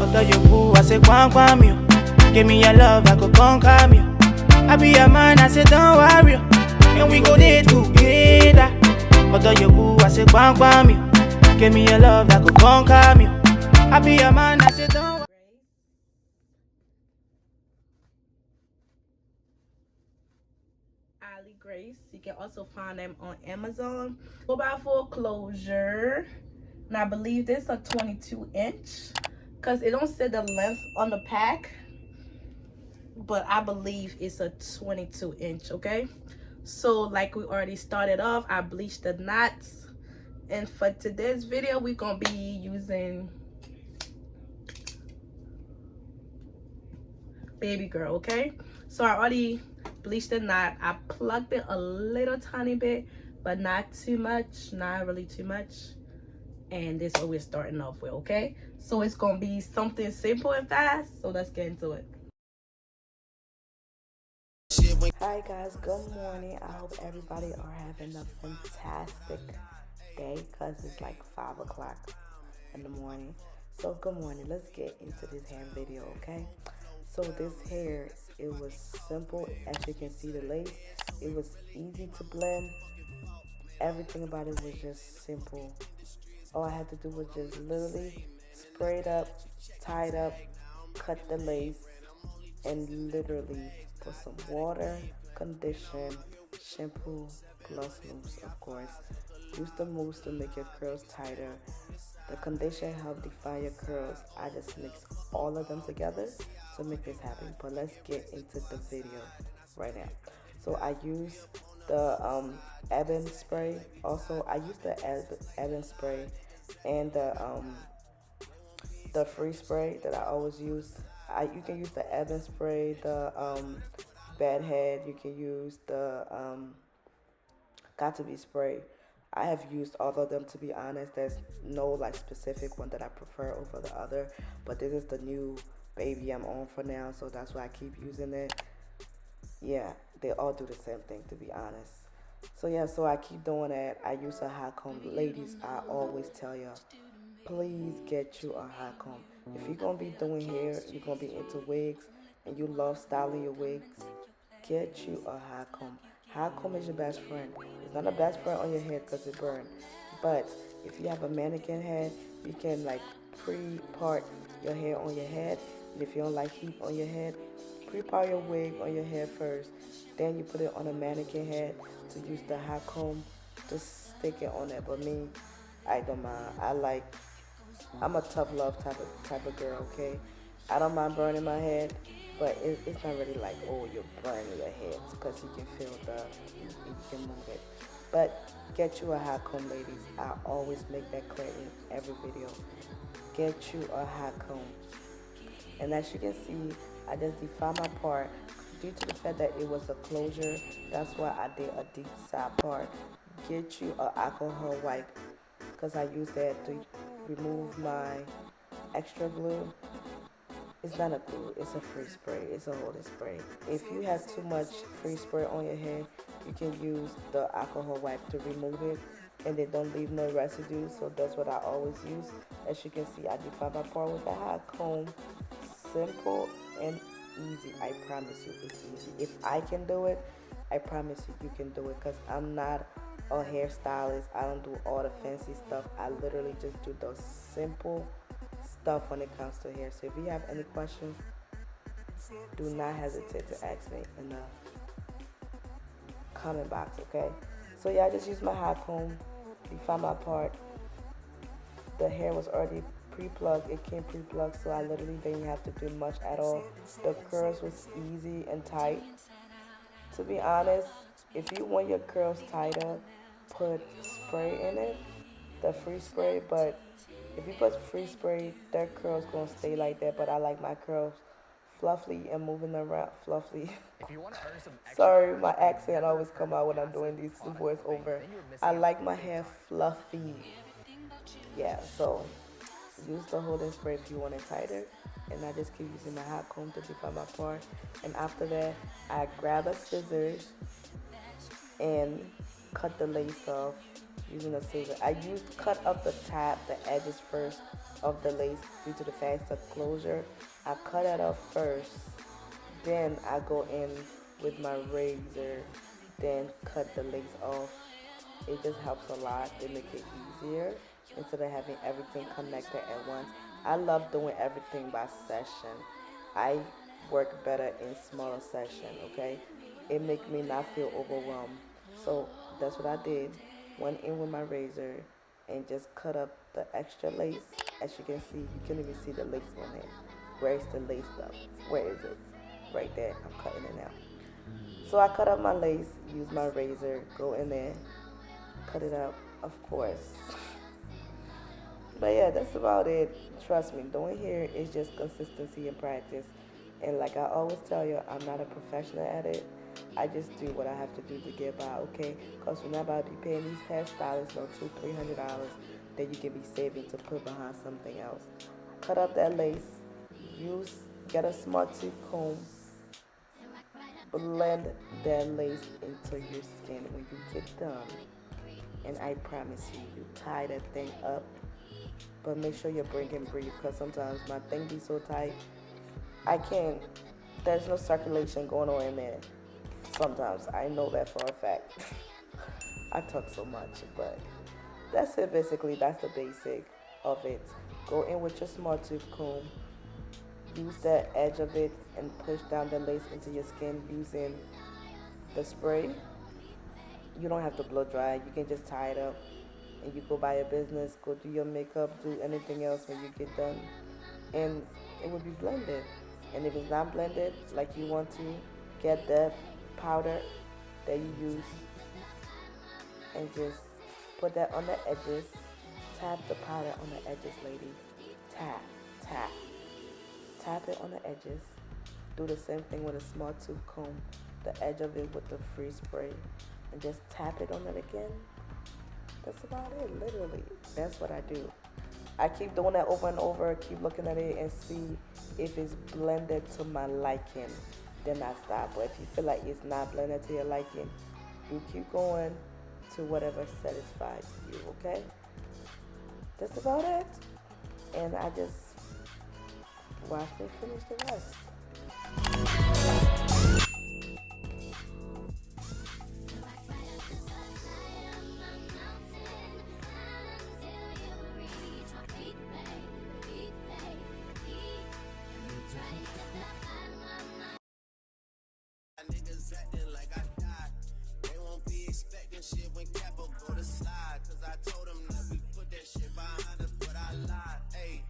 Although you boo, I say quam you. Give me your love, I go conquer you. I be your man, I say don't worry. And we go there together. Although you boo, I say quam you. Give me your love, I go conquer you. I be your man, I say don't worry. Alie Grace. You can also find them on Amazon. 4x4 closure. And I believe this is a 22-inch. Because it don't say the length on the pack. But I believe it's a 22-inch, okay? So like we already started off, I bleached the knots. And for today's video, we're going to be using baby girl, okay? So I already bleached the knot. I plugged it a little tiny bit, but not too much, not really too much. And this is what we're starting off with, okay? So it's gonna be something simple and fast, so let's get into it. Hi guys, good morning. I hope everybody are having a fantastic day because it's like 5 o'clock in the morning. So good morning. Let's get into this hair video, okay? So this hair, it was simple. As you can see, the lace, it was easy to blend. Everything about it was just simple. All I had to do was just literally spray it up, tie it up, cut the lace, and literally put some water, condition, shampoo, gloss mousse, of course. Use the mousse to make your curls tighter. The condition help define your curls. I just mix all of them together to make this happen. But let's get into the video right now. So I use the ebon spray. Also, I use the ebon spray and the free spray that I always use. You can use the ebon spray, the bad head. You can use the got to be spray. I have used all of them, to be honest. There's no like specific one that I prefer over the other, but this is the new baby I'm on for now, so that's why I keep using it. Yeah, they all do the same thing, to be honest. So yeah, so I keep doing that. I use a hot comb. Ladies, I always tell you, please get you a hot comb. If you're gonna be doing hair, you're gonna be into wigs, and you love styling your wigs, get you a hot comb. Hot comb is your best friend. It's not a best friend on your head because it burns. But if you have a mannequin head, you can like pre-part your hair on your head. And if you don't like heat on your head, pre-part your wig on your head first. Then you put it on a mannequin head to use the hot comb to stick it on there. But me, I don't mind. I'm a tough love type of girl, okay? I don't mind burning my head, but it's not really like, oh, you're burning your head, because you can feel you can move it. But get you a hot comb, ladies. I always make that clear in every video. Get you a hot comb. And as you can see, I just defined my part. Due to the fact that it was a closure, that's why I did a deep side part. Get you an alcohol wipe, because I use that to remove my extra glue. It's not a glue, it's a free spray. It's a holding spray. If you have too much free spray on your head, you can use the alcohol wipe to remove it, and they don't leave no residue. So that's what I always use. As you can see, I define my part with a hot comb. Simple and easy. I promise you, it's easy. If I can do it, I promise you can do it, because I'm not a hairstylist. I don't do all the fancy stuff. I literally just do the simple stuff when it comes to hair. So if you have any questions, do not hesitate to ask me in the comment box, okay? So yeah, I just used my hot comb, define my part. The hair was already pre-plugged. It came pre-plugged, so I literally didn't have to do much at all. The curls was easy and tight. To be honest, if you want your curls tighter, put spray in it, the free spray. But if you put free spray, their curls gonna stay like that. But I like my curls fluffy and moving around fluffy. Sorry, my accent always come out when I'm doing these voiceover. I like my hair fluffy. Yeah, so use the holding spray if you want it tighter. And I just keep using my hot comb to define my part. And after that, I grab a scissors and cut the lace off using a scissor. I cut up the edges first of the lace due to the faster closure. I cut it off first, then I go in with my razor, then cut the lace off. It just helps a lot. They make it easier instead of having everything connected at once. I love doing everything by session. I work better in smaller session, okay? It make me not feel overwhelmed. So that's what I did. Went in with my razor and just cut up the extra lace. As you can see, you can even see the lace on it. Where's the lace stuff? Where is it? Right there. I'm cutting it now. So I cut up my lace, use my razor, go in there, cut it up, of course. But yeah, that's about it. Trust me, doing hair is just consistency and practice. And like I always tell you, I'm not a professional at it. I just do what I have to do to get by, okay? Because we're not about to be paying these hairstylists no $200-$300 that you can be saving to put behind something else. Cut up that lace. Get a smart tooth comb. Blend that lace into your skin when you get done. And I promise you, you tie that thing up. But make sure your brain can breathe, because sometimes my thing be so tight, I can't, there's no circulation going on in there. Sometimes, I know that for a fact. I talk so much, but that's it basically. That's the basic of it. Go in with your smart tooth comb. Use the edge of it and push down the lace into your skin using the spray. You don't have to blow dry. You can just tie it up and you go by your business, go do your makeup, do anything else when you get done. And it will be blended. And if it's not blended like you want to, get that powder that you use and just put that on the edges. Tap the powder on the edges, lady. Tap, tap. Tap it on the edges. Do the same thing with a small tooth comb, the edge of it with the free spray, and just tap it on it again. That's about it, literally. That's what I do. I keep doing that over and over, keep looking at it and see if it's blended to my liking. Then I stop. But if you feel like it's not blended to your liking, you keep going to whatever satisfies you, okay? That's about it. And I just watch me finish the rest. Niggas acting like I died. They won't be expecting shit when Capo go to slide. Cause I told them that we put that shit behind us, but I lied. Hey,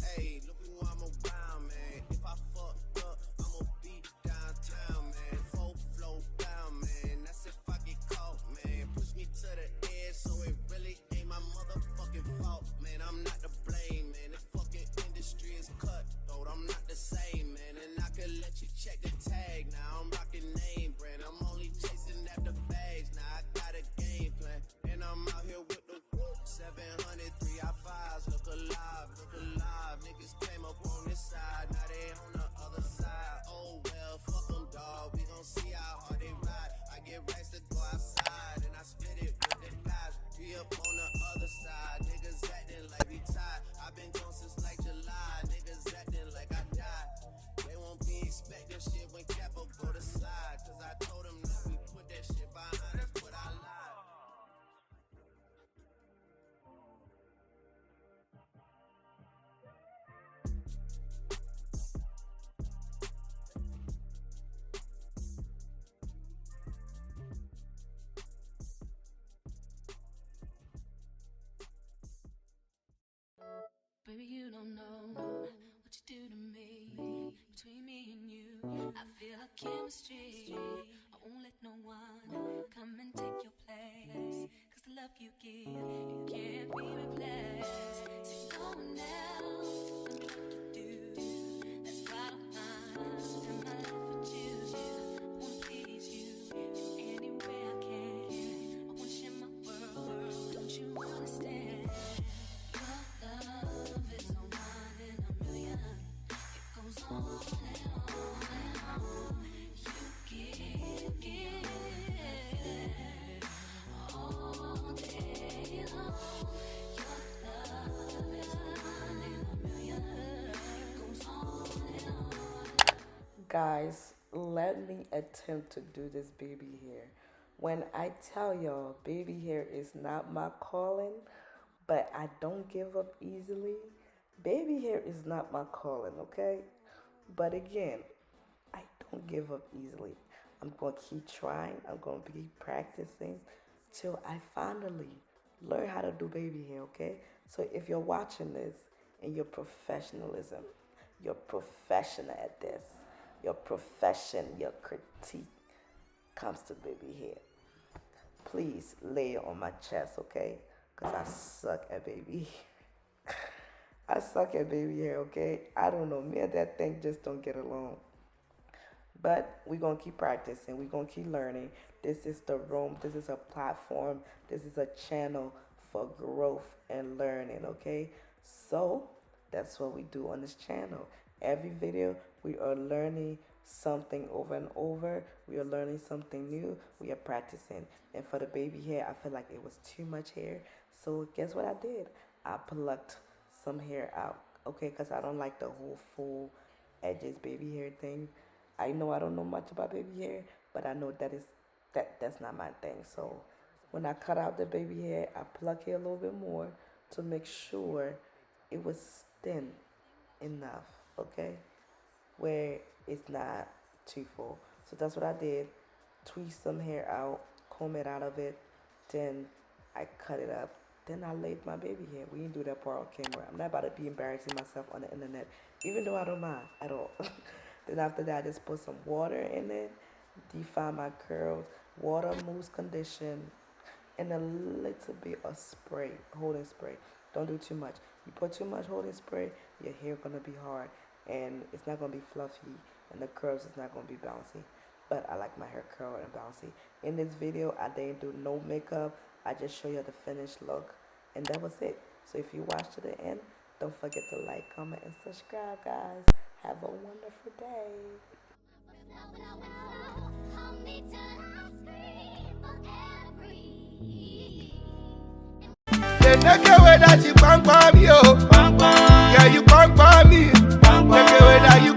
hey, look who I'm around, man. If I fucked up, I'ma be downtown, man. Full flow down, man. That's if I get caught, man. Push me to the edge, so it really ain't my motherfucking fault, man. I'm not to blame, man. The fucking industry is cutthroat. I'm not the same, man. And I could let you check the tag. Now I'm rocking name brand. I'm only chasing after bags. Now I got a game plan. And I'm out here with the 700 3i5s. Look alive, look alive. Niggas came up on this side. Now they on the other side. Oh well, fuck them, dawg. We gon' see how hard they ride. I get racks to go outside. And I split it with the guys. We up on the other side. Niggas acting like we tied. I've been gone since like July. Niggas acting like I died. They won't be expecting shit when Capo go to slide. Cause I told them that we put that shit behind us, but I lied. Baby, you don't know what you do to me. Between me and you, I feel a chemistry. I won't let no one come and take your place. Cause the love you give, it can't be replaced. See no one else to tell me what to do. That's why I don't spend my life with you. I wanna please you in any way I can. I wanna share my world, don't you understand? On and on and on. You Guys, let me attempt to do this baby hair. When I tell y'all baby hair is not my calling, but I don't give up easily, baby hair is not my calling, okay? But again, I don't give up easily. I'm going to keep trying. I'm going to keep practicing till I finally learn how to do baby hair, okay? So if you're watching this and your professionalism, you're professional at this, your profession, your critique comes to baby hair, please lay it on my chest, okay? Because I suck at baby hair. I suck at baby hair, okay? I don't know. Me and that thing just don't get along. But we're going to keep practicing. We're going to keep learning. This is the room. This is a platform. This is a channel for growth and learning, okay? So that's what we do on this channel. Every video, we are learning something over and over. We are learning something new. We are practicing. And for the baby hair, I feel like it was too much hair. So guess what I did? I plucked some hair out, okay? Because I don't like the whole full edges baby hair thing. I know I don't know much about baby hair, but I know that's not my thing. So when I cut out the baby hair, I pluck it a little bit more to make sure it was thin enough, okay? Where it's not too full. So that's what I did. Tweezed some hair out, comb it out of it, then I cut it up. Then I laid my baby hair. We didn't do that part on camera. I'm not about to be embarrassing myself on the internet, even though I don't mind at all. Then after that, I just put some water in it, define my curls, water, mousse, condition, and a little bit of spray, holding spray. Don't do too much. You put too much holding spray, your hair gonna be hard, and it's not gonna be fluffy, and the curls is not gonna be bouncy. But I like my hair curled and bouncy. In this video, I didn't do no makeup. I just show you the finished look, and that was it. So if you watch to the end, don't forget to like, comment, and subscribe, guys. Have a wonderful day. The nigga way that you bang me, oh. Yeah, you bang me. Nigga way that you